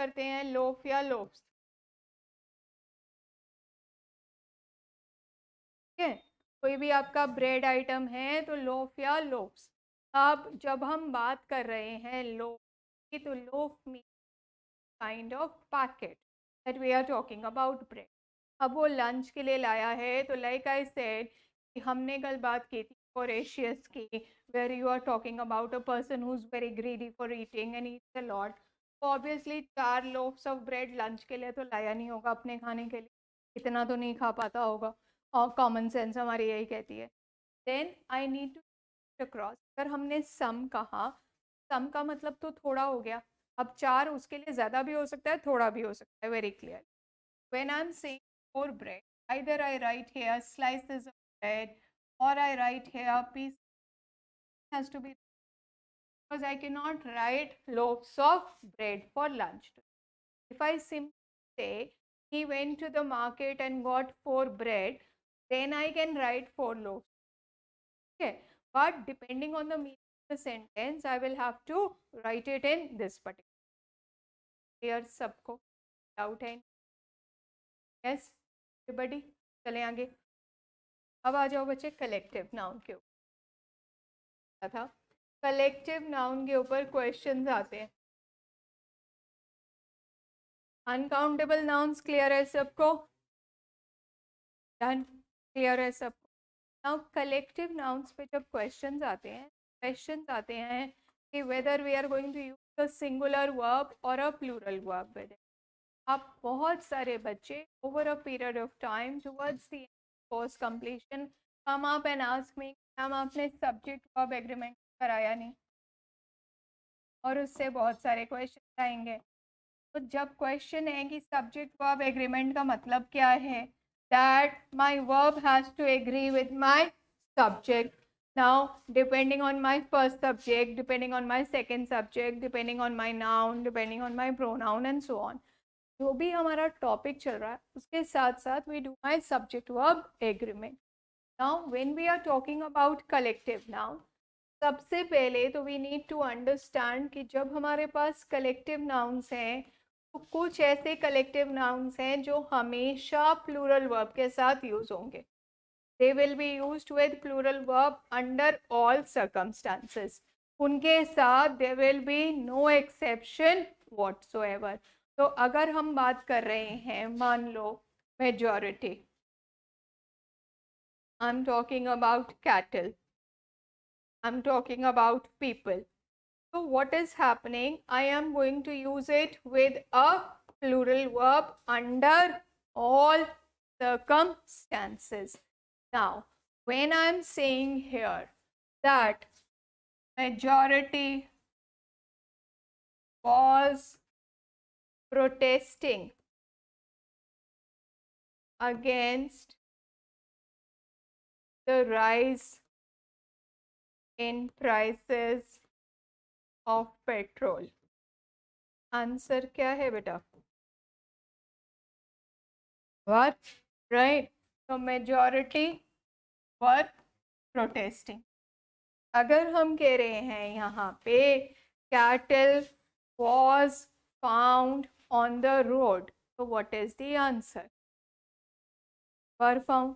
करते हैं लोफ या लोफ्स, ठीक है। कोई भी आपका ब्रेड आइटम है तो लोफ या लोफ्स। अब जब हम बात कर रहे हैं लोफ की, तो loaf mean kind of packet that we are talking about bread. अब वो लंच के लिए लाया है, तो लाइक आई सेड कि हमने कल बात की थी वोरेशियस की, where you are talking about a person who is very greedy for eating and eats a lot. तो obviously 4 loafs of bread lunch के लिए तो लाया नहीं होगा अपने खाने के लिए, इतना तो नहीं खा पाता होगा, और कॉमन सेंस हमारी यही कहती है। Then I need to cross, अगर हमने सम कहा, सम का मतलब तो थोड़ा हो गया, अब 4 उसके लिए ज़्यादा भी हो सकता है, थोड़ा भी हो सकता है, very clear. When I am saying 4 bread, either I right here slices of bread or I write here piece, has to be, because I cannot write loaves of bread for lunch. If I simply say he went to the market and got 4 bread, then I can write 4 loaves. Okay, but depending on the meaning of the sentence, I will have to write it in this particular. Clear सबको? Doubt है? Yes, everybody? चलें आगे। अब आ जाओ बच्चे collective noun के ऊपर। था कलेक्टिव नाउन के ऊपर क्वेश्चंस आते हैं। अनकाउंटेबल नाउन्स क्लियर है सबको? डन, क्लियर है सबको? नाउ कलेक्टिव नाउन्स पे जब क्वेश्चंस आते हैं कि whether we are going to use a singular verb और a plural verb with it. अब बहुत सारे बच्चे over a period of time towards the course completion come up and ask me, ma'am आपने सब्जेक्ट वर्ब एग्रीमेंट कराया नहीं, और उससे बहुत सारे क्वेश्चन आएंगे। तो जब क्वेश्चन है कि सब्जेक्ट वर्ब एग्रीमेंट का मतलब क्या है, that my verb has to agree with my subject. Now depending on my first subject, depending on my second subject, depending on my noun, depending on my pronoun and so on, जो भी हमारा topic चल रहा है उसके साथ साथ we do my subject verb agreement. Now when we are talking about collective noun, सबसे पहले तो वी नीड टू अंडरस्टैंड कि जब हमारे पास कलेक्टिव नाउन्स हैं तो कुछ ऐसे कलेक्टिव नाउन्स हैं जो हमेशा प्लूरल वर्ब के साथ यूज होंगे। They will be used with plural verb under all circumstances, उनके साथ there will be no exception whatsoever. तो अगर हम बात कर रहे हैं, मान लो majority, I am talking about cattle, I'm talking about people. So what is happening? I am going to use it with a plural verb under all circumstances. Now, when I am saying here that majority was protesting against the rise in prices of petrol, answer क्या है बेटा? What? Right? So majority were protesting. अगर हम कह रहे हैं यहाँ पे cattle was found on the road, so what is the answer? Were found.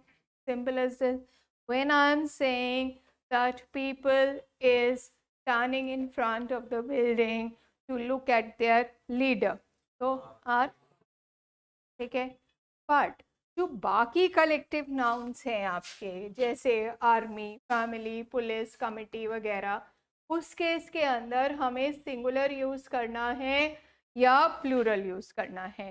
Simple as this. When I am saying that people is standing in front of the building to look at their leader, तो are, ठीक है। But जो बाकी collective nouns हैं आपके, जैसे army, family, police, committee वगैरह, उस केस के अंदर हमें सिंगुलर यूज करना है या प्लूरल यूज करना है,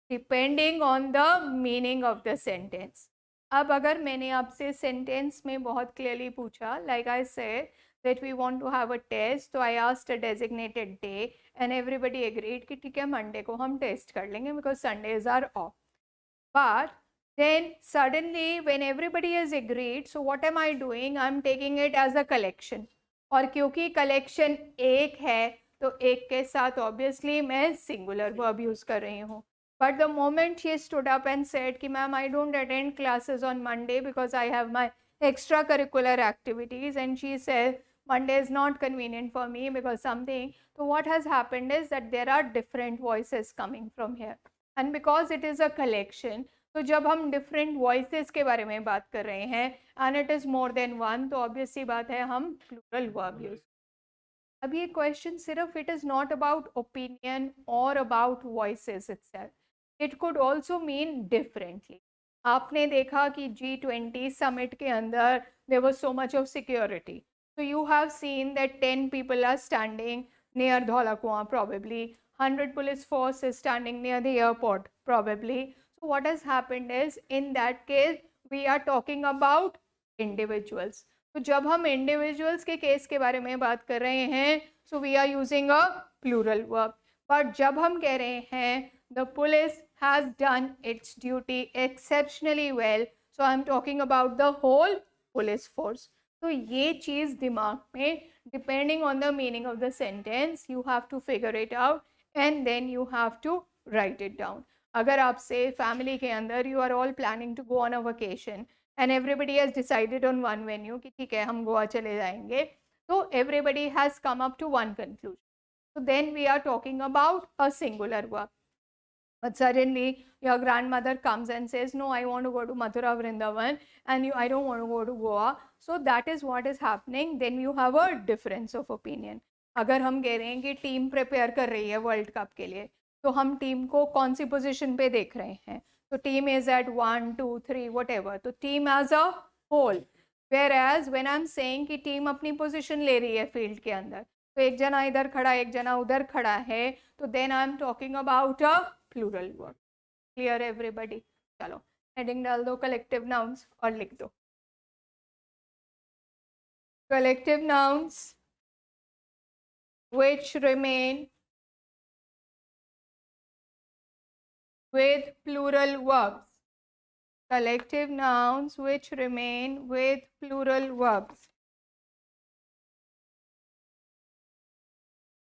depending on the meaning of the sentence. अब अगर मैंने आपसे सेंटेंस में बहुत क्लियरली पूछा, like I said that we want to have a test, तो I asked a designated day and everybody agreed कि ठीक है मंडे को हम टेस्ट कर लेंगे because Sundays are off. But then suddenly when everybody has agreed, so what am I doing? I'm taking it as a collection. और क्योंकि collection एक है तो एक के साथ obviously मैं singular verb use कर रही हूँ. But the moment she stood up and said कि ma'am I don't attend classes on Monday because I have my extracurricular activities, and she said Monday is not convenient for me because something. So what has happened is that there are different voices coming from here, and because it is a collection, तो जब हम different voices के बारे में बात कर रहे हैं and it is more than one, तो obvious सी बात है हम plural verb use. अब ये क्वेश्चन सिर्फ it is not about opinion और about voices itself, it could also mean differently. आपने देखा कि G20 समिट के अंदर there was so much of security, so you have seen that 10 people are standing near Dholakua probably, 100 police force is standing near the airport probably. So what has happened is in that case we are talking about individuals. तो जब हम individuals के case के बारे में बात कर रहे हैं so we are using a plural verb. But जब हम कह रहे हैं the police has done its duty exceptionally well, so I am talking about the whole police force. तो ये चीज़ दिमाग में, depending on the meaning of the sentence, you have to figure it out and then you have to write it down. अगर आपसे family के अंदर you are all planning to go on a vacation and everybody has decided on one venue कि ठीक है हम गोवा चले जाएंगे, तो everybody has come up to one conclusion. So then we are talking about a singular verb. But suddenly your grandmother comes and says, no, I want to go to Mathura Vrindavan and I don't want to go to Goa. So that is what is happening. Then you have a difference of opinion. अगर हम कह रहे हैं कि team prepare कर रही है world cup के लिए, तो हम टीम को कौन सी पोजीशन पे देख रहे हैं? तो टीम इज एट 1 2 3 whatever, तो team as a whole. Whereas when I'm saying कि टीम अपनी पोजीशन ले रही है फील्ड के अंदर, तो एक जना इधर खड़ा एक जना उधर खड़ा है, तो then I am talking about a plural word. Clear everybody? चलो हेडिंग डाल दो कलेक्टिव नाउन्स और लिख दो collective nouns which remain with plural verbs. Collective nouns which remain with plural verbs.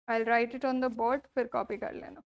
I'll write it on the board, फिर copy कर लेना.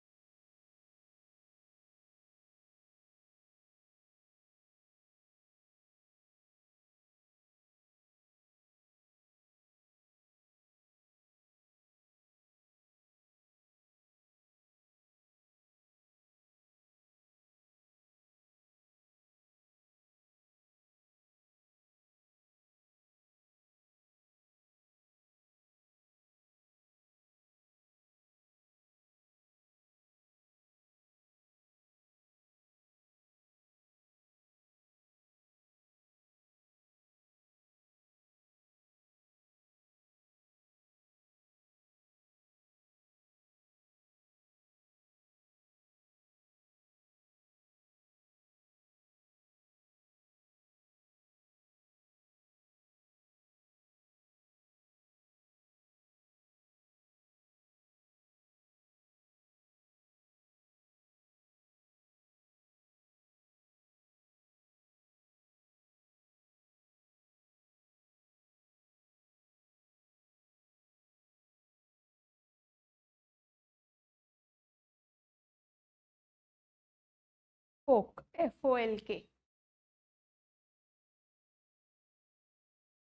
folk, FOLK,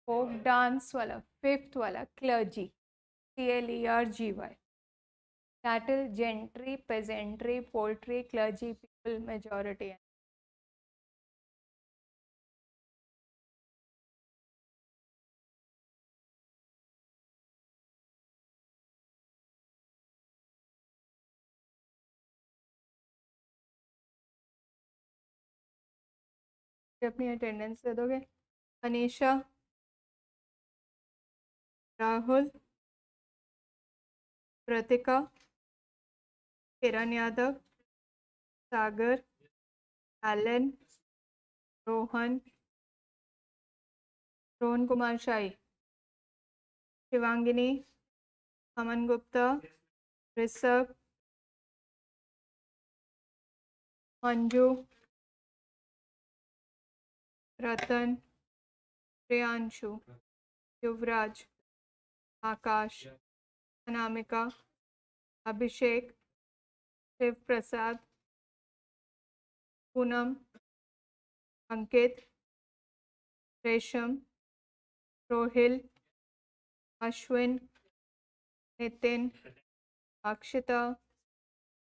folk dance वाला, फिफ्थ वाला clergy, CLERGY, cattle, gentry, peasantry, poultry, clergy, people, majority. अपनी attendance दे दोगे? अनीशा, राहुल, प्रतिका, किरण यादव, सागर, Elon, Rohan, Rohan Kumar Shahi, Shivangini, Aman Gupta, Rishabh, Manju, रतन, प्रियांशु, युवराज, आकाश, अनामिका, अभिषेक, शिव प्रसाद, पूनम, अंकित, रेशम, रोहिल, अश्विन, नितिन, अक्षिता,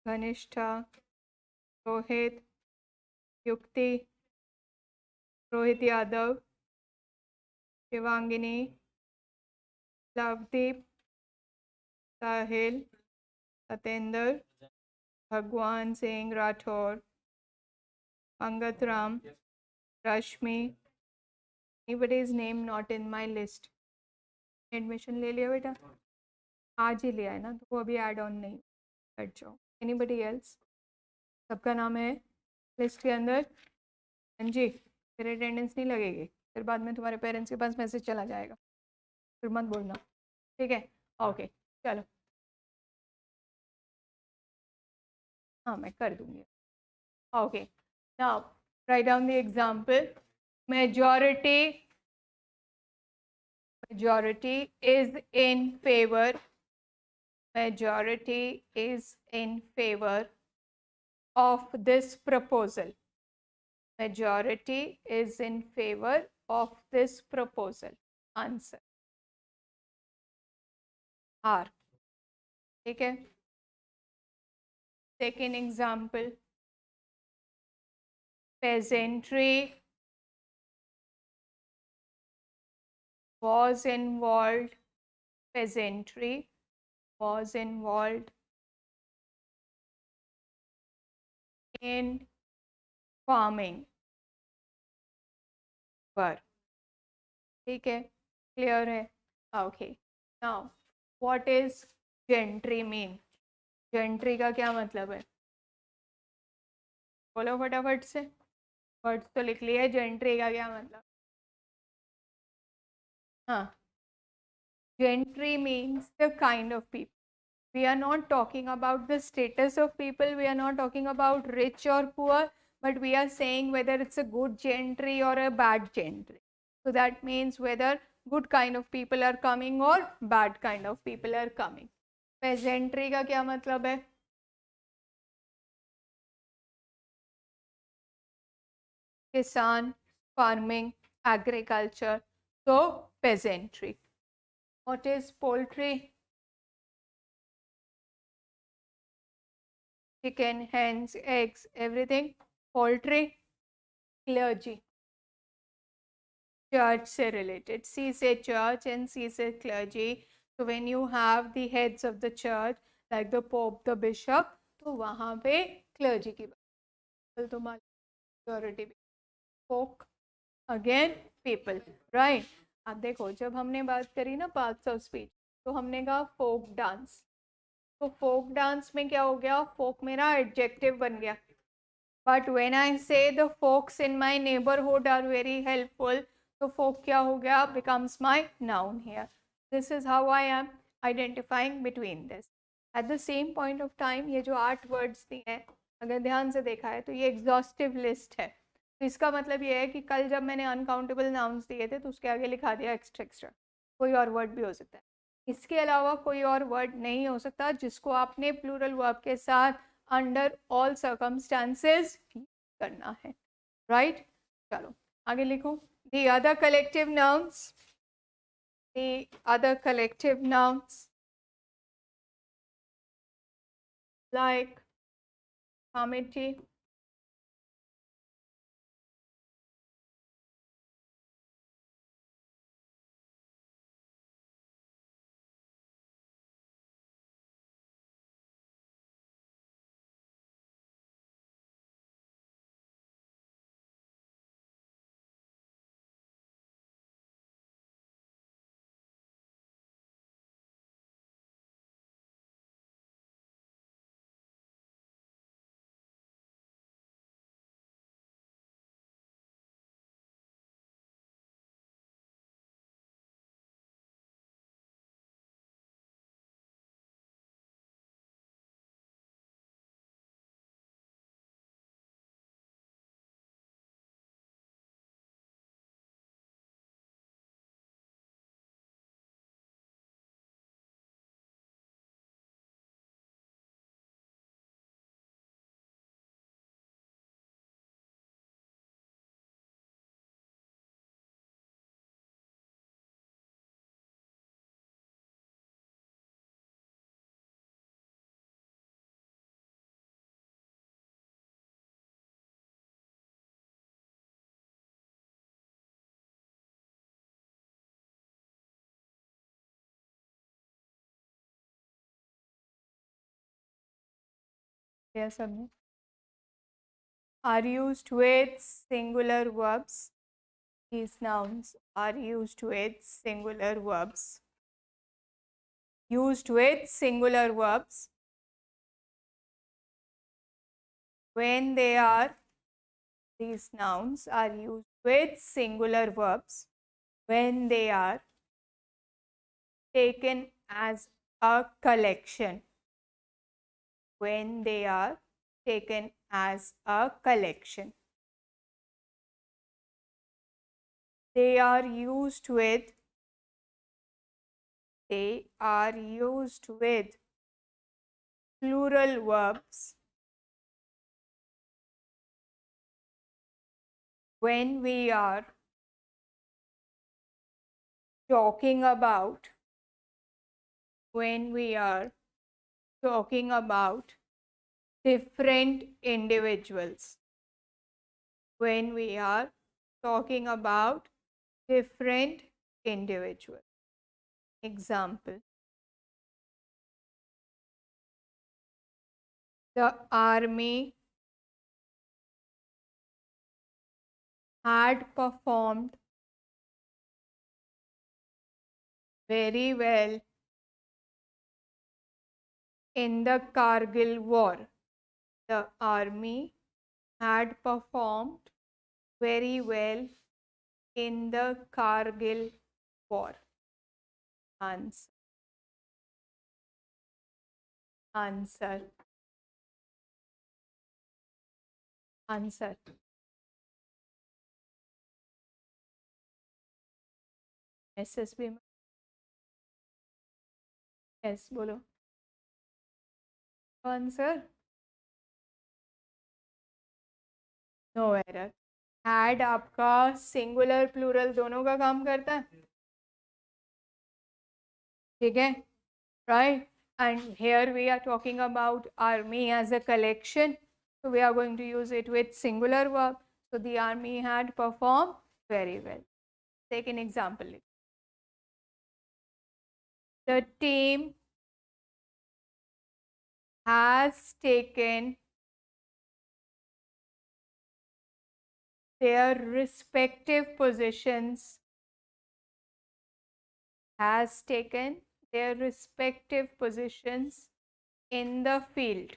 घनिष्ठा, रोहित, युक्ति, रोहित यादव, शिवांगिनी, लवदीप, साहिल, सतेंद्र, भगवान सिंह राठौर, अंगत राम, रश्मि. Anybody's name not in my list. Admission ले लिया बेटा? आज ही लिया है ना, तो वो अभी ऐड ऑन नहीं. बैठ जाओ. Anybody else? सबका नाम है लिस्ट के अंदर? हाँ जी. फिर अटेंडेंस नहीं लगेगी, फिर बाद में तुम्हारे पेरेंट्स के पास मैसेज चला जाएगा, फिर मत बोलना. ठीक है? ओके, चलो. हाँ, मैं कर दूंगी. Okay, now write down the example. Majority is in favor. Majority is in favor of this proposal. Majority is in favor of this proposal. Answer R. ठीक है? Second example. Peasantry was involved. Peasantry was involved in farming. पर ठीक है, clear है? Okay. Now what is gentry mean? Gentry का क्या मतलब है? बोलो फटाफट से. वर्ड्स तो लिख लिए. जेंट्री का क्या मतलब? हाँ, gentry means the kind of people. We are not talking about the status of people, we are not talking about rich or poor, but we are saying whether it's a good gentry or a bad gentry. So that means whether good kind of people are coming or bad kind of people are coming. Peasantry का क्या मतलब है? किसान, farming, agriculture. So peasantry. What is poultry? Chicken, hens, eggs, everything. Poultry. Clergy. Church से related. C से church and C से clergy. So when you have the heads of the church like the pope, the bishop, तो वहाँ पे clergy की बात. तो majority folk, again people, right? अब देखो, जब हमने बात करी ना parts of speech, तो हमने कहा folk dance. तो folk dance में क्या हो गया? folk मेरा adjective बन गया. But when I say the folks in my neighborhood are very helpful, तो folk क्या हो गया? becomes my noun here. This is how I am identifying between this. At the same point of time, ये जो 8 words दिए हैं, अगर ध्यान से देखा है तो ये exhaustive list है. तो इसका मतलब ये है कि कल जब मैंने uncountable nouns दिए थे तो उसके आगे लिखा दिया extra. कोई और word भी हो सकता है. इसके अलावा कोई और word नहीं हो सकता जिसको आपने plural verb के साथ under all circumstances करना है. Right? चलो आगे लिखो. The other collective nouns. The other collective nouns like committee, क्या सब are used with singular verbs. These nouns are used with singular verbs. Used with singular verbs when they are, these nouns are used with singular verbs when they are taken as a collection. When they are taken as a collection. They are used with plural verbs when we are talking about different individuals. When we are talking about different individuals. Example: the army had performed very well in the Kargil war. The army had performed very well in the Kargil war. Answer. Answer. Answer. SSB में yes बोलो. Answer. No error. Had आपका singular plural दोनों का काम करता है. ठीक है, right? And here we are talking about army as a collection, so we are going to use it with singular verb. So the army had performed very well. Take an example. The team has taken their respective positions. Has taken their respective positions in the field.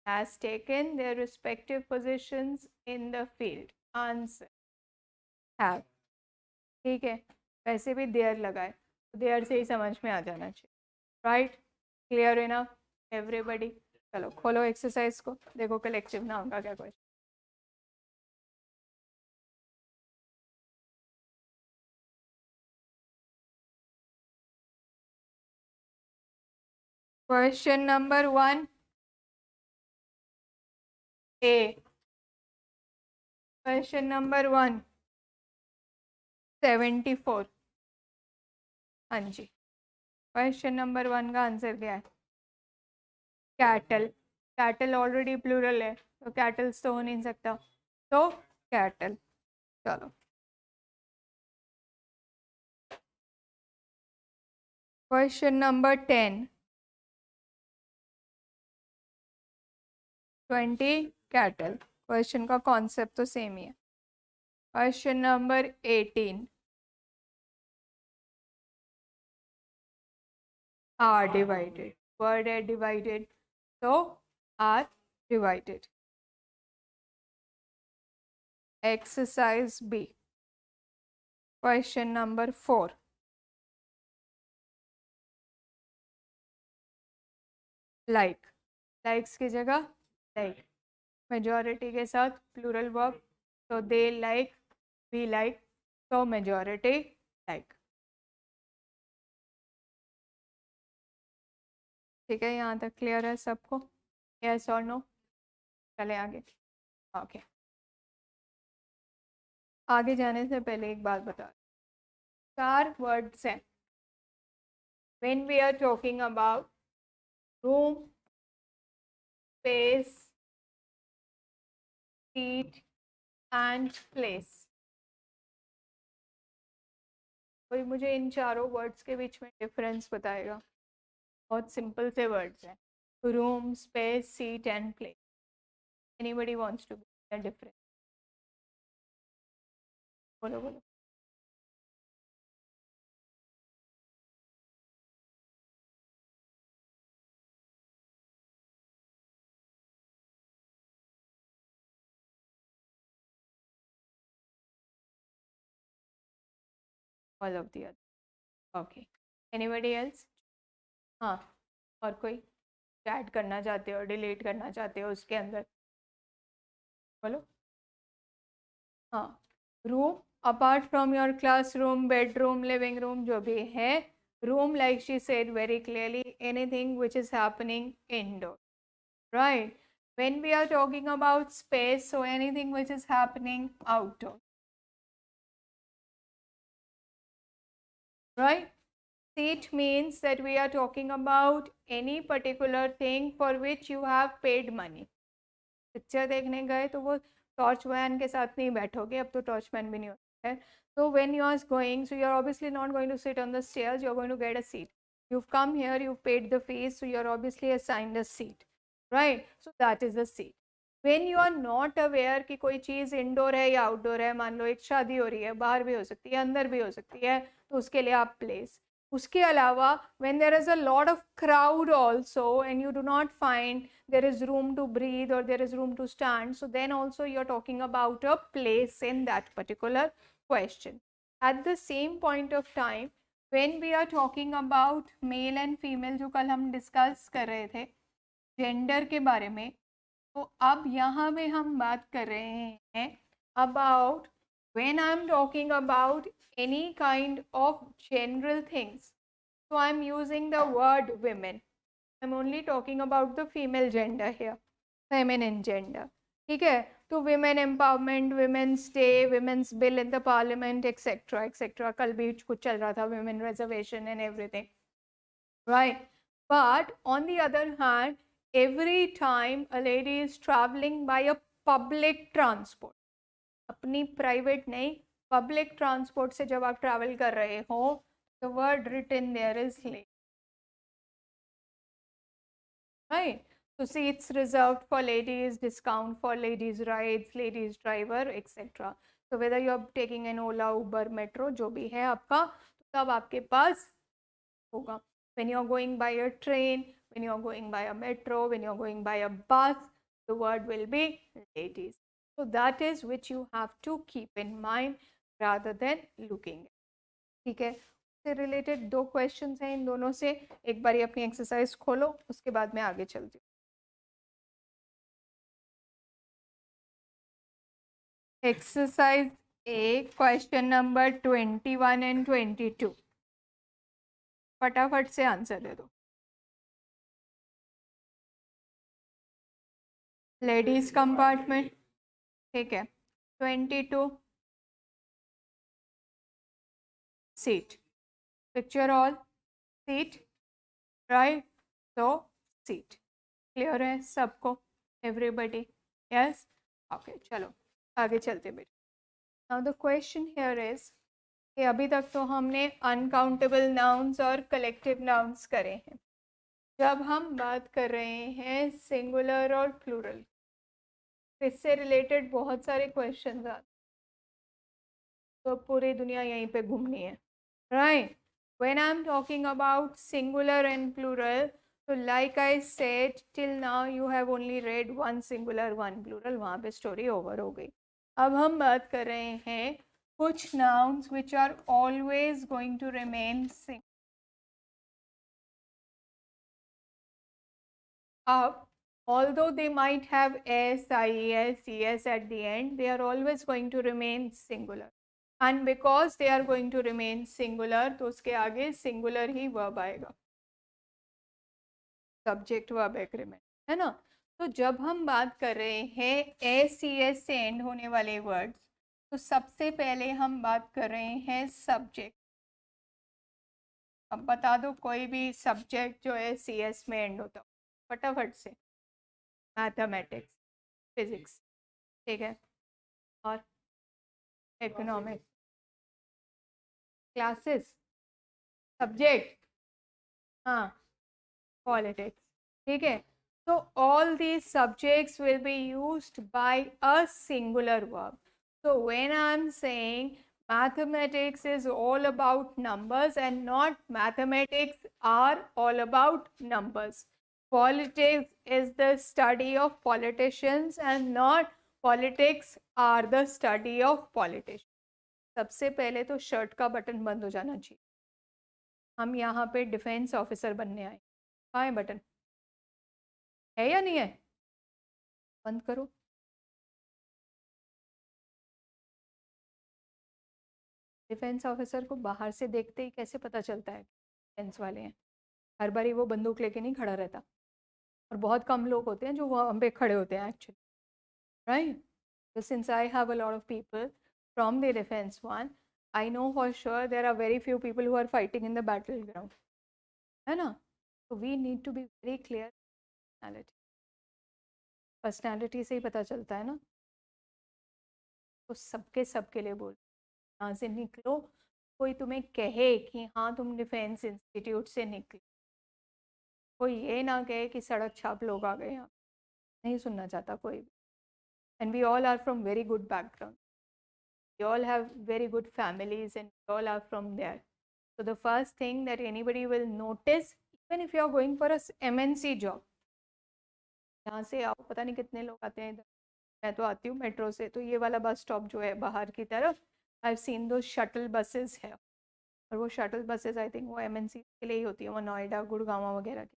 Has taken their respective positions in the field. Answer. Have. ठीक है, वैसे भी there लगाए तो there से ही समझ में आ जाना चाहिए. राइट? Clear enough everybody? चलो खोलो एक्सरसाइज को, देखो कलेक्टिव नाउन का क्या question. Question number 1 A. Question number 1 74. हाँ जी, क्वेश्चन नंबर 1 का आंसर क्या है? कैटल. कैटल ऑलरेडी प्लूरल है तो कैटल्स तो हो नहीं सकता, तो कैटल. चलो क्वेश्चन नंबर 10. 20 कैटल. क्वेश्चन का कॉन्सेप्ट तो सेम ही है. Question number 18 are divided. Word है divided, so are divided. Exercise B. Question number 4. Like. Likes की जगह like. Majority के साथ plural verb, so they like, we like, so majority like. ठीक है, यहाँ तक क्लियर है सबको? यस और नो? चले आगे. ओके. आगे जाने से पहले एक बात बता. 4 वर्ड्स हैं when we are talking about room, space, seat and place. कोई मुझे इन चारों वर्ड्स के बीच में डिफरेंस बताएगा? बहुत सिंपल से वर्ड्स हैं, room, space, seat and place. Anybody wants to be a different? बोलो बोलो. All of the other. Okay. Anybody else? हाँ, और कोई ऐड करना चाहते हो, डिलीट करना चाहते हो उसके अंदर? बोलो. हाँ, room apart from your classroom, bedroom, living room, जो भी है, room like she said very clearly, anything which is happening indoor, right? When we are talking about space, so anything which is happening outdoor, right? Seat means that we are talking about any particular thing for which you have paid money. Picture देखने गए तो वो torch man के साथ नहीं बैठोगे, अब तो टॉर्च मैन भी नहीं होता है. So when you are going, so you are obviously not going to sit on the stairs, you are going to get a seat. You've come here, you've paid the fees, so you are obviously assigned a seat, right? So that is the seat. When you are not aware कि कोई चीज़ indoor है या outdoor है, मान लो एक शादी हो रही है, बाहर भी हो सकती है, अंदर भी हो सकती है, तो उसके लिए आप प्लेस. उसके अलावा when there is a lot of crowd also and you do not find there is room to breathe or there is room to stand, so then also you are talking about a place in that particular question. At the same point of time, when we are talking about male and female, जो कल हम discuss कर रहे थे gender के बारे में, तो अब यहाँ में हम बात कर रहे हैं about when I am talking about any kind of general things, so I am using the word women. I am only talking about the female gender here, feminine gender. ठीक है, तो women empowerment, women's day, women's bill in the parliament, etc etc. कल भी कुछ चल रहा था, women reservation and everything, right? But on the other hand, every time a lady is traveling by a public transport, अपनी private नहीं, public transport से जब आप travel कर रहे हो, the word written there is lady, right? So seats reserved for ladies, discount for ladies rides, ladies driver, etc. So whether you are taking an Ola, Uber, Metro, जो भी है आपका, तो तब आपके पास होगा. When you are going by a train, when you are going by a metro, when you are going by a bus, the word will be ladies. So that is which you have to keep in mind rather than looking. ठीक है, से related दो questions हैं इन दोनों से. एक बार अपनी exercise खोलो, उसके बाद मैं आगे चलती हूँ. Exercise A, question number 21 and 22. फटाफट से आंसर दे दो. लेडीज कंपार्टमेंट, ठीक है. 22 seat, picture all seat, right? तो सीट क्लियर है सबको, एवरीबडी? Yes, okay. चलो आगे चलते बेटा. Now the question here is कि अभी तक तो हमने अनकाउंटेबल नाउन्स और कलेक्टिव नाउन्स करे हैं. जब हम बात कर रहे हैं सिंगुलर और प्लूरल, इससे रिलेटेड बहुत सारे क्वेश्चंस आते, तो पूरी दुनिया यहीं पे घूमनी है, right? When I'm talking about singular and plural, so like I said, till now you have only read one singular, one plural, वहाँ पे स्टोरी ओवर हो गई. अब हम बात कर रहे हैं कुछ nouns which are always going to remain single. अब although they might have s, I, s, es at the end, they are always going to remain singular. And because they are going to remain singular, तो उसके आगे singular ही verb आएगा, subject verb agreement, है ना? तो जब हम बात कर रहे हैं एस सी एस से एंड होने वाले वर्ड्स, तो सबसे पहले हम बात कर रहे हैं सब्जेक्ट. अब बता दो कोई भी सब्जेक्ट जो है सी एस में एंड होता हो फटाफट से. मैथमेटिक्स, फिजिक्स, ठीक है, और इकोनॉमिक्स, क्लासेस, सब्जेक्ट, हाँ, politics. ठीक है, so all these subjects will be used by a singular verb. So when I'm saying mathematics is all about numbers and not mathematics are all about numbers. Politics is the study of politicians and not politics are the study of politicians. सबसे पहले तो shirt का button बंद हो जाना चाहिए. हम यहाँ पे डिफेंस ऑफिसर बनने आए. कहाँ है बटन? है या नहीं है? बंद करो. डिफेंस ऑफिसर को बाहर से देखते ही कैसे पता चलता है डिफेंस वाले हैं? हर बारी वो बंदूक लेके नहीं खड़ा रहता, और बहुत कम लोग होते हैं जो वहाँ पे खड़े होते हैं actually, right? So since I have a lot of people from the defense one, I know for sure there are very few people who are fighting in the battleground, है ना? So we need to be very clear. Personality से ही पता चलता है ना. तो सबके लिए बोल, यहाँ से निकलो, कोई तुम्हें कहे कि हाँ तुम डिफेंस इंस्टीट्यूट से निकले, कोई ये ना कहे कि सड़क छाप लोग आ गए यहाँ, नहीं सुनना चाहता कोई भी. And we all are from very good background, we all have very good families and we all are from there. So the first thing that anybody will notice, even if you are going for a MNC job, यहाँ से आओ, पता नहीं कितने लोग आते हैं इधर, मैं तो आती हूँ मेट्रो से, तो ये वाला बस स्टॉप जो है बाहर की तरफ, आई हैव सीन दो शटल बसेस है, और वो शटल बसेस आई थिंक वो MNC के लिए ही होती है, वो नोएडा गुड़गांव वगैरह की.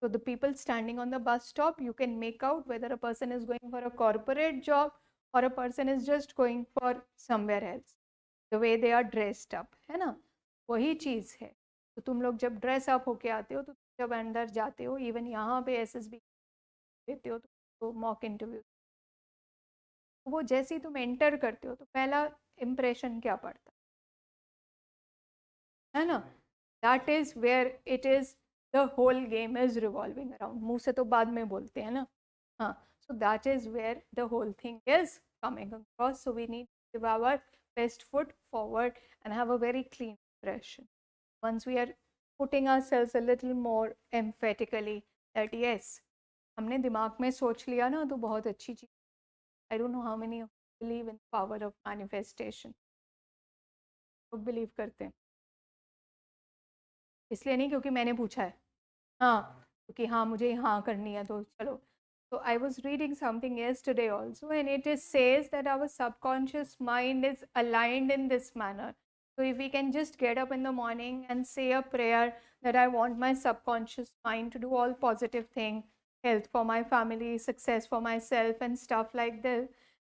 So the people standing on the bus stop, you can make out whether a person is going for a corporate job or a person is just going for somewhere else. The way they are dressed up, है ना, वही चीज़ है. तो तुम लोग जब dress up होके आते हो, तो जब अंदर जाते हो, इवन यहाँ पे SSB देते हो तो मॉक इंटरव्यू, वो जैसे ही तुम एंटर करते हो तो पहला इम्प्रेशन क्या पड़ता है ना? That is where it is the whole game is revolving around. मुंह से तो बाद में बोलते हैं ना. हाँ, so that is where the whole thing is coming across. So we need to give our best foot forward and have a very clean impression. Once we are putting ourselves a little more emphatically that yes, हमने दिमाग में सोच लिया ना, तो बहुत अच्छी चीज़. I don't know how many of you believe in the power of manifestation. लोग बिलीव करते हैं, इसलिए नहीं क्योंकि मैंने पूछा है, हाँ क्योंकि हाँ मुझे हाँ करनी है तो चलो. So I was reading something yesterday also, and it is says that our subconscious mind is aligned in this manner. So if we can just get up in the morning and say a prayer that I want my subconscious mind to do all positive things, health for my family, success for myself and stuff like this.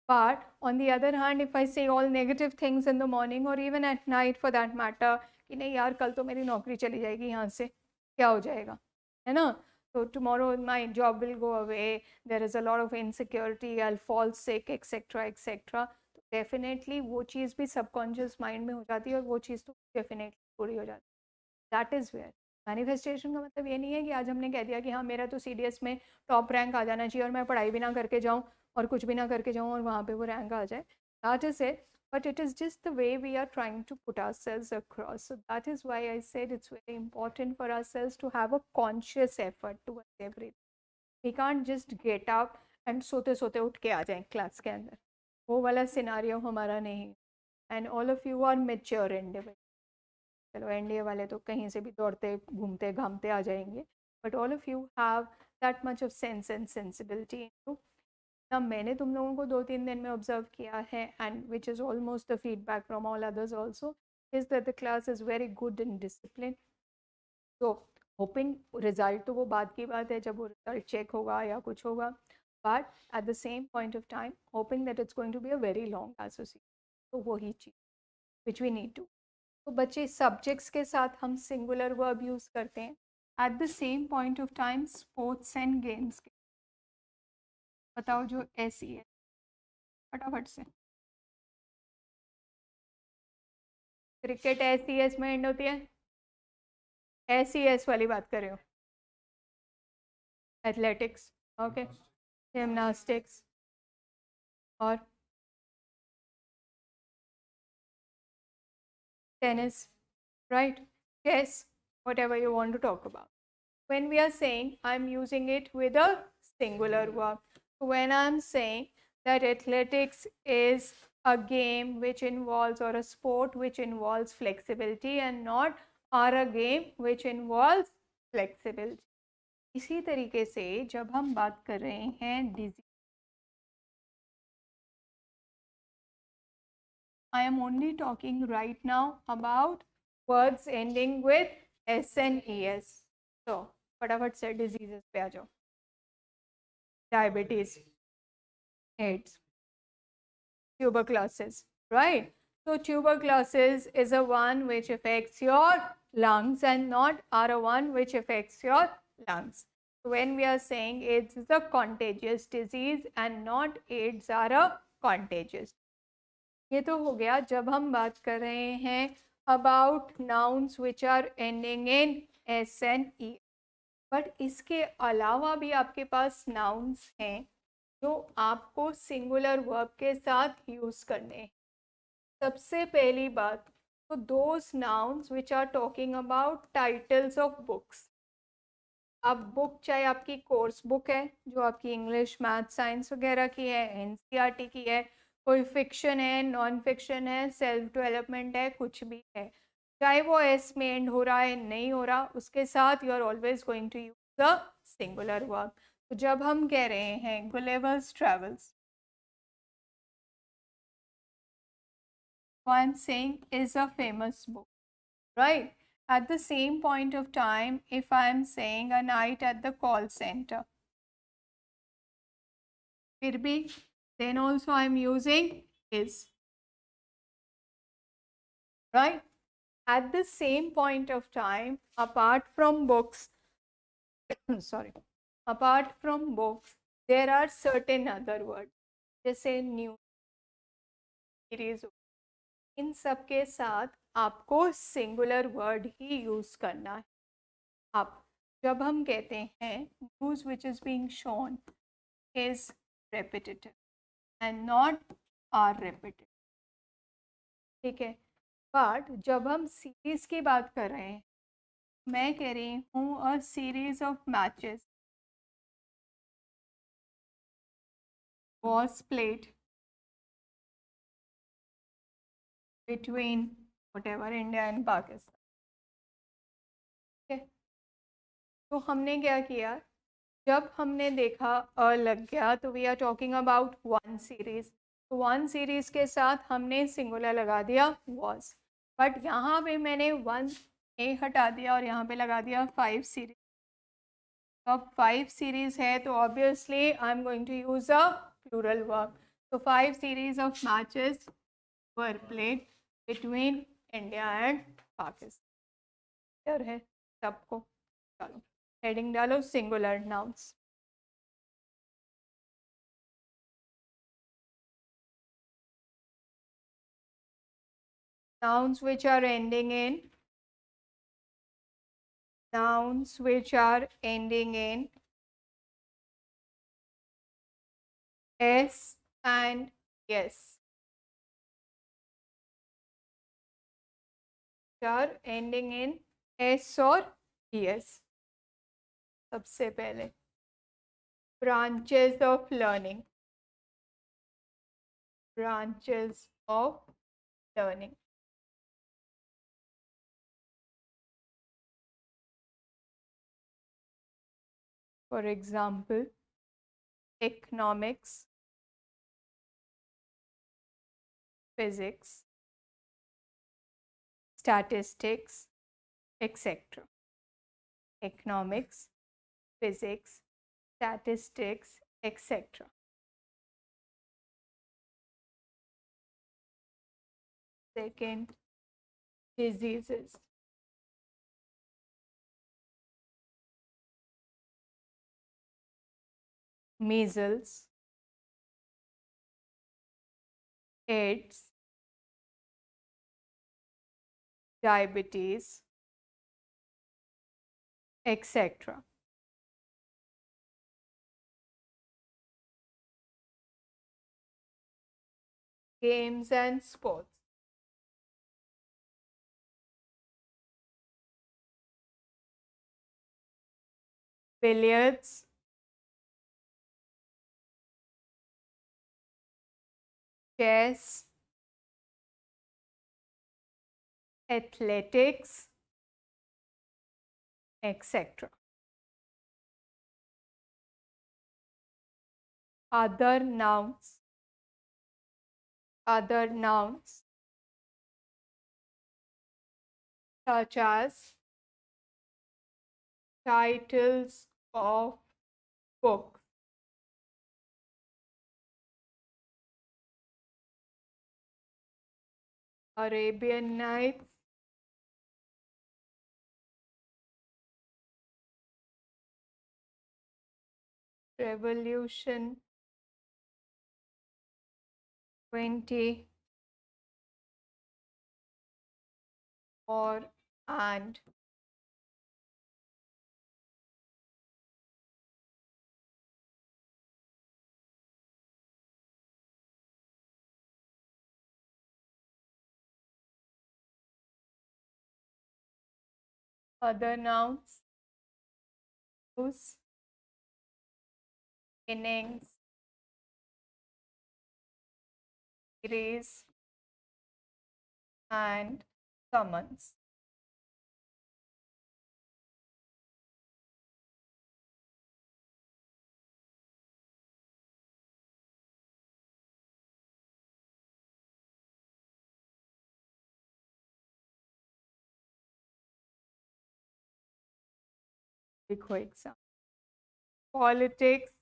But on the other hand, if I say all negative things in the morning or even at night for that matter, कि नहीं यार कल तो मेरी नौकरी चली जाएगी, यहाँ से क्या हो जाएगा, है ना? So tomorrow my job will go away, there is a lot of insecurity, I'll fall sick, etc etc. तो डेफिनेटली वो चीज़ भी सबकॉन्शियस माइंड में हो जाती है, और वो चीज़ तो डेफिनेटली पूरी हो जाती है. दैट इज़ वेयर मैनिफेस्टेशन का मतलब ये नहीं है कि आज हमने कह दिया कि हाँ मेरा तो CDS में टॉप रैंक आ जाना चाहिए और मैं पढ़ाई भी ना करके जाऊँ और कुछ भी ना करके जाऊँ और वहाँ पे वो रैंक आ जाए. That is it. But it is just the way we are trying to put ourselves across. So that is why I said it's very important for ourselves to have a conscious effort towards everything. We can't just get up and सोते सोते उठ के आ जाएं class के अंदर, वो वाला scenario हमारा नहीं. And all of you are mature individual. चलो NDA वाले तो कहीं से भी दौड़ते घूमते घामते आ जाएंगे, but all of you have that much of sense and sensibility in you. ना मैंने तुम लोगों को 2-3 दिन में ऑब्जर्व किया है, and which is almost the feedback from all others also, is that the class is very good in discipline. तो होपिंग रिजल्ट तो वो बात की बात है जब वो रिजल्ट चेक होगा या कुछ होगा, but at the same point of time hoping that it's going to be a very long association. तो वही चीज़ विच वी नीड टू. तो बच्चे सब्जेक्ट्स के साथ हम सिंगुलर वर्ब यूज़ करते हैं. Eight the same point of time sports and games के बताओ जो ऐसी है फटाफट से. क्रिकेट SES में एंड होती है, SES वाली बात कर रहे हो. एथलेटिक्स, ओके, जिम्नास्टिक्स, और tennis, right, chess, whatever you want to talk about. when we are saying I'm using it with a singular verb. When I'm saying that athletics is a game which involves, or a sport which involves flexibility and not or a game which involves flexibility. इसी तरीके से जब हम बात कर रहे हैं disease, I am only talking right now about words ending with S and ES. So फटाफट से डिजीजेस पे आ जाओ. Diabetes, AIDS, tuberculosis, right? So tuberculosis is a one which affects your lungs and not are a one which affects your lungs. So when we are saying AIDS is a contagious disease and not AIDS are a contagious. ये तो हो गया जब हम बात कर रहे हैं about nouns which are ending in S and E. But इसके अलावा भी आपके पास nouns हैं जो आपको सिंगुलर वर्ब के साथ यूज करने हैं. सबसे पहली बात तो those nouns which are talking about titles of books. अब बुक चाहे आपकी कोर्स बुक है जो आपकी इंग्लिश मैथ साइंस वगैरह की है, एनसीईआरटी की है, कोई फिक्शन है, नॉन फिक्शन है, सेल्फ डेवलपमेंट है, कुछ भी है, चाहे वो एस में एंड हो रहा है नहीं हो रहा, उसके साथ you are always going to use the singular verb. तो जब हम कह रहे हैं Gulliver's travels, I'm saying is a famous book, right? At the same point of time, if I'm saying a night at the call center, फिर भी then also I'm using is, right? At the same point of time, apart from books, sorry, apart from books, there are certain other words, जैसे news, series, इन सब के साथ आपको singular word ही use करना है. अब जब हम कहते हैं news which is being shown is repetitive and not are repetitive, ठीक है. बट जब हम सीरीज की बात कर रहे हैं, मैं कह रही हूँ a series of matches was played between whatever India and Pakistan. Okay. तो हमने क्या किया, जब हमने देखा अ लग गया तो we are talking about one series. तो वन सीरीज के साथ हमने सिंगुलर लगा दिया was. बट यहाँ पे मैंने वन ए हटा दिया और यहाँ पे लगा दिया 5 सीरीज. तो अब 5 सीरीज है तो obviously I am going to use a plural verb. तो 5 series of matches were played between India and Pakistan है सबको. चलो हेडिंग डालो singular nouns. Nouns which are ending in S and yes, which are ending in S or ES. सबसे पहले branches of learning, branches of learning. For example, economics, physics, statistics, etc. Economics, physics, statistics, etc. Second, diseases. Measles, AIDS, diabetes, etc. Games and sports. billiards, chess, athletics, etc. Other nouns such as titles of books, Arabian Nights, Revolution 20, or and other nouns, whose innings, series, and summons. देखो exam. Politics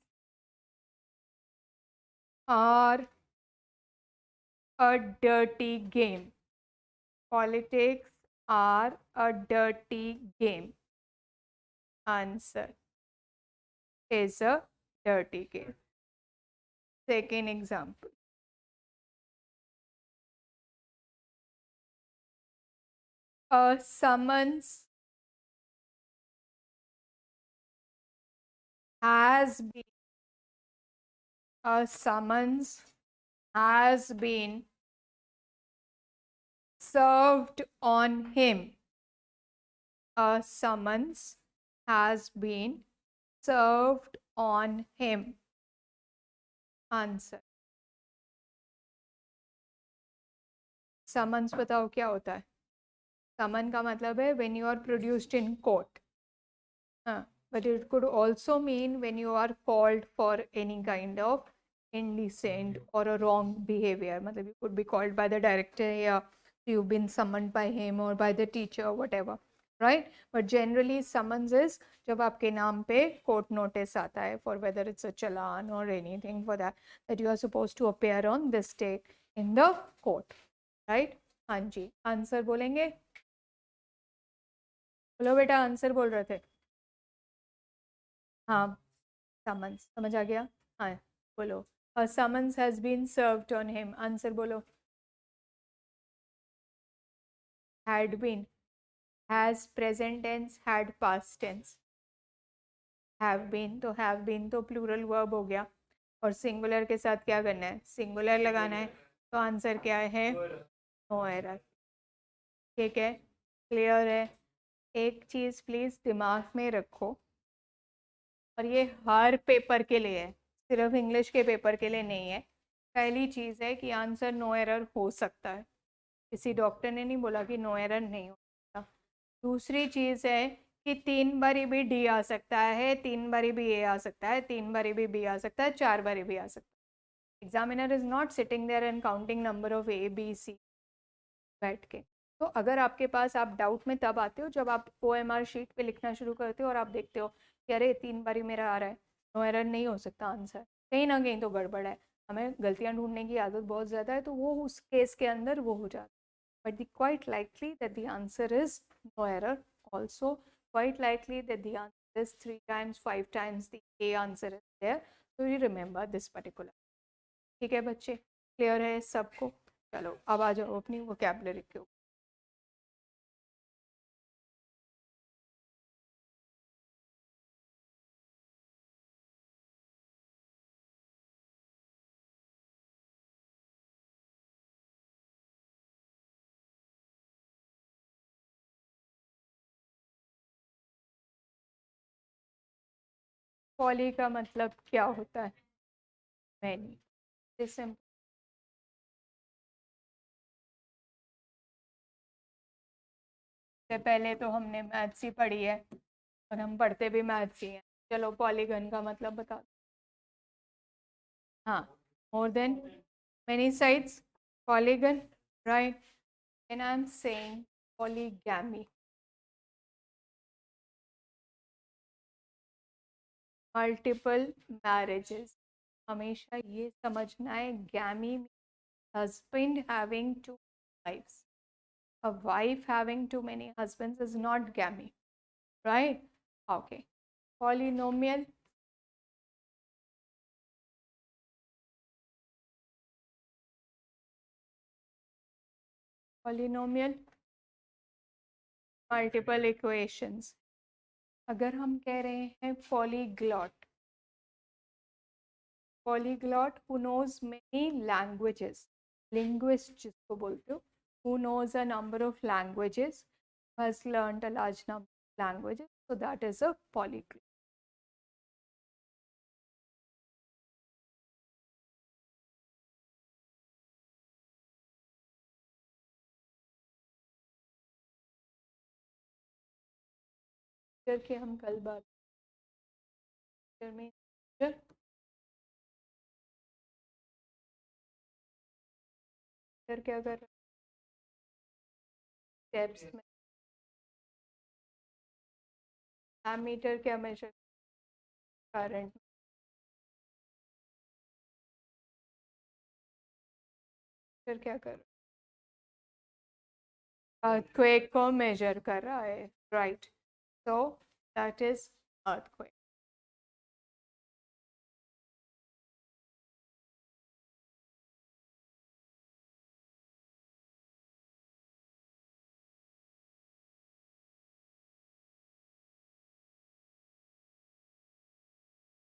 are a dirty game. Politics are a dirty game. Answer is a dirty game. Second example. A summons has been served on him. A summons has been served on him. Answer. Summons बताओ क्या होता है? Summon का मतलब है when you are produced in court. But it could also mean when you are called for any kind of indecent or a wrong behavior. मतलब you could be called by the director, yeah, you've been summoned by him or by the teacher or whatever, right? But generally summons is जब आपके नाम पे court notice आता है for whether it's a challan or anything for that you are supposed to appear on this day in the court, right? हाँ जी, answer बोलेंगे? बोलो बेटा, आंसर बोल रहे थे. हाँ, summons समझ आ गया. हाँ बोलो. A summons has been served on him. Answer बोलो. Had been, has present tense, had past tense. Have been तो plural verb हो गया. और singular के साथ क्या करना है? Singular लगाना है. तो आंसर क्या है? No error. ठीक है, क्लियर है. एक चीज प्लीज दिमाग में रखो, और ये हर पेपर के लिए है, सिर्फ इंग्लिश के पेपर के लिए नहीं है. पहली चीज़ है कि आंसर नो एरर हो सकता है. किसी डॉक्टर ने नहीं बोला कि नो एरर नहीं हो सकता. दूसरी चीज़ है कि 3 बारी भी डी आ सकता है, 3 बारी भी ए आ सकता है, 3 बारी भी बी आ सकता है, 4 बारी भी आ सकता है. Examiner is not sitting there and counting number of A B C बैठ के. तो अगर आपके पास, आप डाउट में तब आते हो जब आप OMR शीट पे लिखना शुरू करते हो और आप देखते हो कि अरे 3 बारी मेरा आ रहा है, नो एरर नहीं हो सकता आंसर, कहीं ना कहीं तो गड़बड़ है. हमें गलतियां ढूंढने की आदत बहुत ज़्यादा है, तो वो उस केस के अंदर वो हो जाता है. But the quite likely that the answer is no error. Also quite likely that the answer is 3 times 5 times the A answer is there. So you remember this particular. ठीक है बच्चे, क्लियर है सबको? चलो अब आ जाओ अपनी वोकैबुलरी के ऊपर. पॉली का मतलब क्या होता है? मैनी। से पहले तो हमने मैथ्स ही पढ़ी है और हम पढ़ते भी मैथ्स ही हैं। चलो पॉलीगन का मतलब बता दो। हाँ, more than many sides, polygon, right. And I am saying polygamy, multiple marriages. हमेशा ये समझना है, गैमी husband having two wives. A wife having too many husbands is not gamy, right? Okay. Polynomial, polynomial, multiple equations. अगर हम कह रहे हैं polyglot, polyglot who knows many languages, linguist जिसको बोलते हो, who knows a number of languages, has learned a large number of languages, so that is a polyglot. करके हम कल बात में फिर क्या कर स्टेप्स में एमीटर क्या मेजर करंट, फिर क्या कर अर्थक्वेक को मेजर कर रहा है, right. So that is earthquake.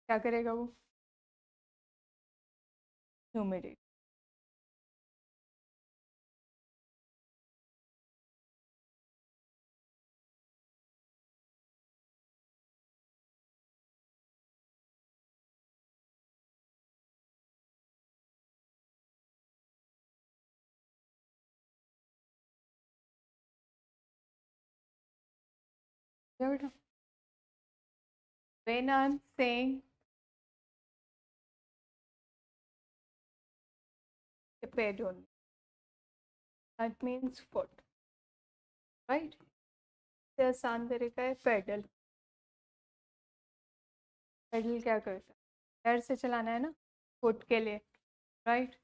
क्या करेगा वो? ह्यूमिडिटी। क्या बेटा? When I am saying pedon, that means foot, right. इससे आसान तरीका है पेडल। पेडल क्या करता है? पैर से चलाना है ना, फुट के लिए, राइट।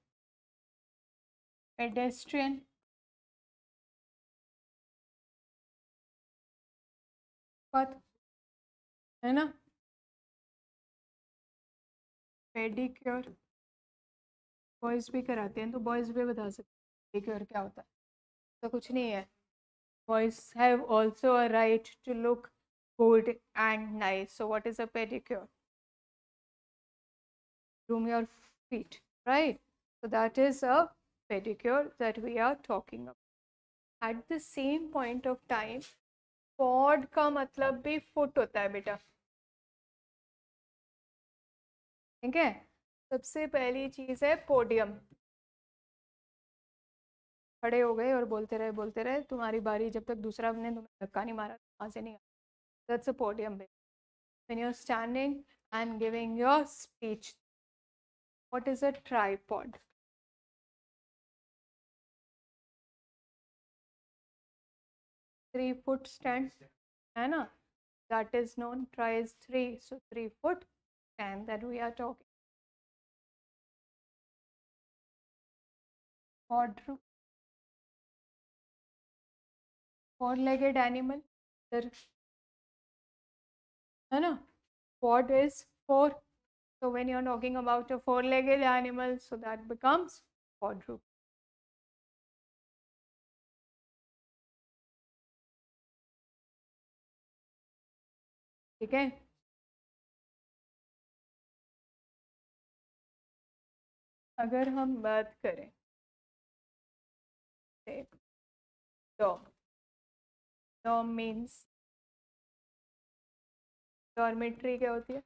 पेडेस्ट्रियन, पथ, है ना। पेडिक्योर बॉयज़ भी कराते हैं, तो बॉयज़ भी बता सकते हैं पेडिक्योर क्या होता है। तो कुछ नहीं है, boys have also a right to look good and nice. So what is a pedicure? Groom your feet, right? So that is a pedicure that we are talking about. At the same point of time, pod का मतलब भी foot होता है बेटा, ठीक है। सबसे पहली चीज है पोडियम। खड़े हो गए और बोलते रहे, तुम्हारी बारी, जब तक दूसरा ने तुम्हें धक्का नहीं मारा वहां से नहीं। That's a podium. When you're standing and giving your speech. What is a tripod? 3 foot stand, है ना? That is known. Tri is 3, so 3 foot stand that we are talking. Quadruped, 4-legged animal. There, है ना? Quad is 4. So when you're talking about a 4-legged animal, so that becomes quadruped. ठीक है। अगर हम बात करें डॉग, डॉग मीन्स डॉर्मेट्री क्या होती है?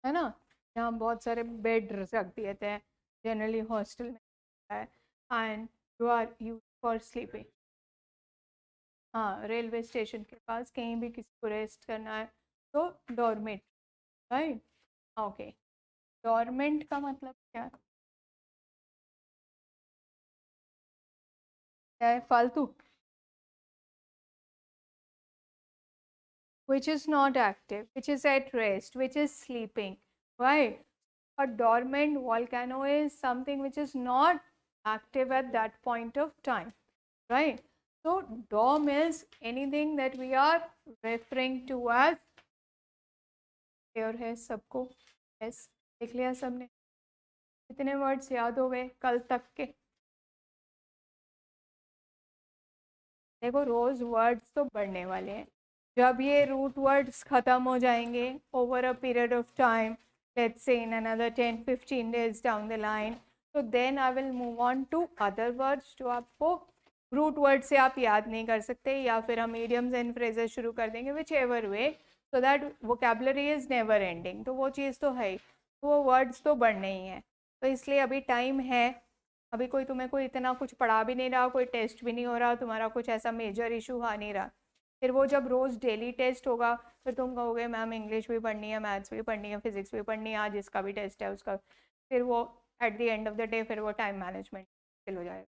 है ना, यहाँ बहुत सारे बेड रख दिए थे, जनरली हॉस्टल में है, and you are use for sleeping. हाँ, रेलवे स्टेशन के पास कहीं भी किसी को रेस्ट करना है तो डॉर्मेट, राइट। ओके, डॉर्मेंट का मतलब क्या है? फालतू, which is not active, which is at rest, which is sleeping, right? A dormant volcano is something which is not active at that point of time, right? So DOM is anything that we are referring to as, clear है सबको? Yes, देख लिया सबने? कितने words याद हो गए कल तक के? देखो, रोज वर्ड्स तो बढ़ने वाले हैं। जब ये रूट वर्ड्स खत्म हो जाएंगे over a period of time, let's say in another 10-15 days down the line, तो then I will move on to other words जो आपको रूट वर्ड से आप याद नहीं कर सकते, या फिर हम मीडियम्स एंड फ्रेजेस शुरू कर देंगे, which ever way, so that vocabulary is never ending. तो वो चीज़ तो है ही, वो वर्ड्स तो बढ़ने ही हैं। तो इसलिए अभी टाइम है, अभी कोई तुम्हें कोई इतना कुछ पढ़ा भी नहीं रहा, कोई टेस्ट भी नहीं हो रहा, तुम्हारा कुछ ऐसा मेजर इशू आ नहीं रहा। फिर वो जब रोज़ डेली टेस्ट होगा, फिर तुम कहोगे मैम इंग्लिश भी पढ़नी है, मैथ्स भी पढ़नी है, फिजिक्स भी पढ़नी है, आज इसका भी टेस्ट है उसका, फिर वो at the end of the day फिर वो टाइम मैनेजमेंट मुश्किल हो जाएगा।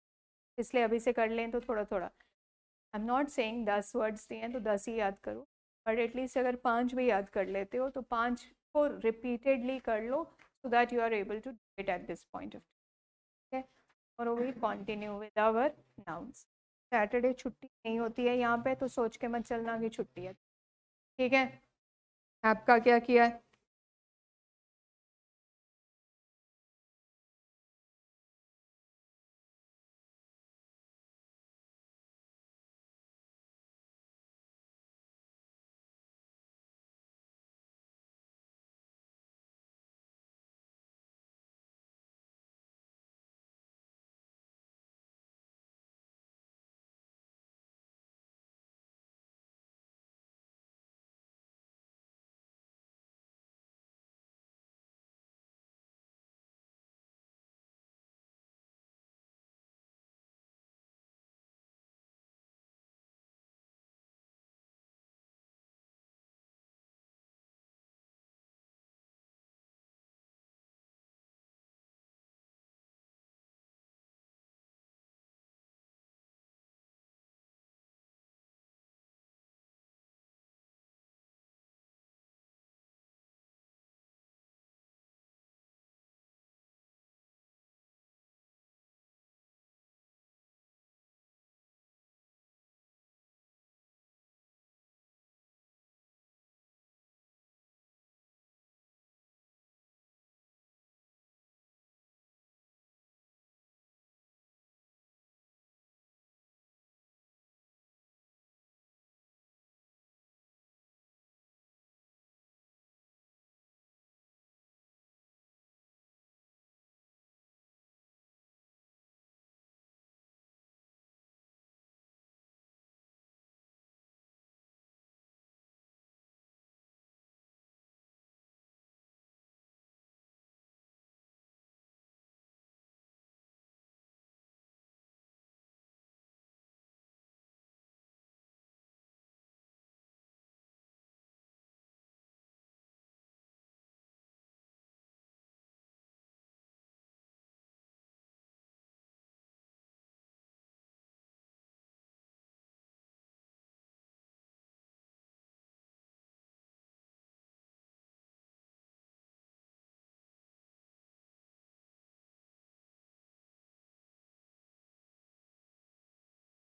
इसलिए अभी से कर लें तो थोड़ा थोड़ा। I am not saying 10 words दिए हैं तो 10 ही याद करो, बट एटलीस्ट अगर 5 भी याद कर लेते हो तो 5 को रिपीटेडली कर लो, so that you are able to do it at this point of time. और we continue with our nouns. Saturday छुट्टी नहीं होती है यहाँ पे, तो सोच के मत चलना कि छुट्टी है, ठीक है? आपका क्या किया है?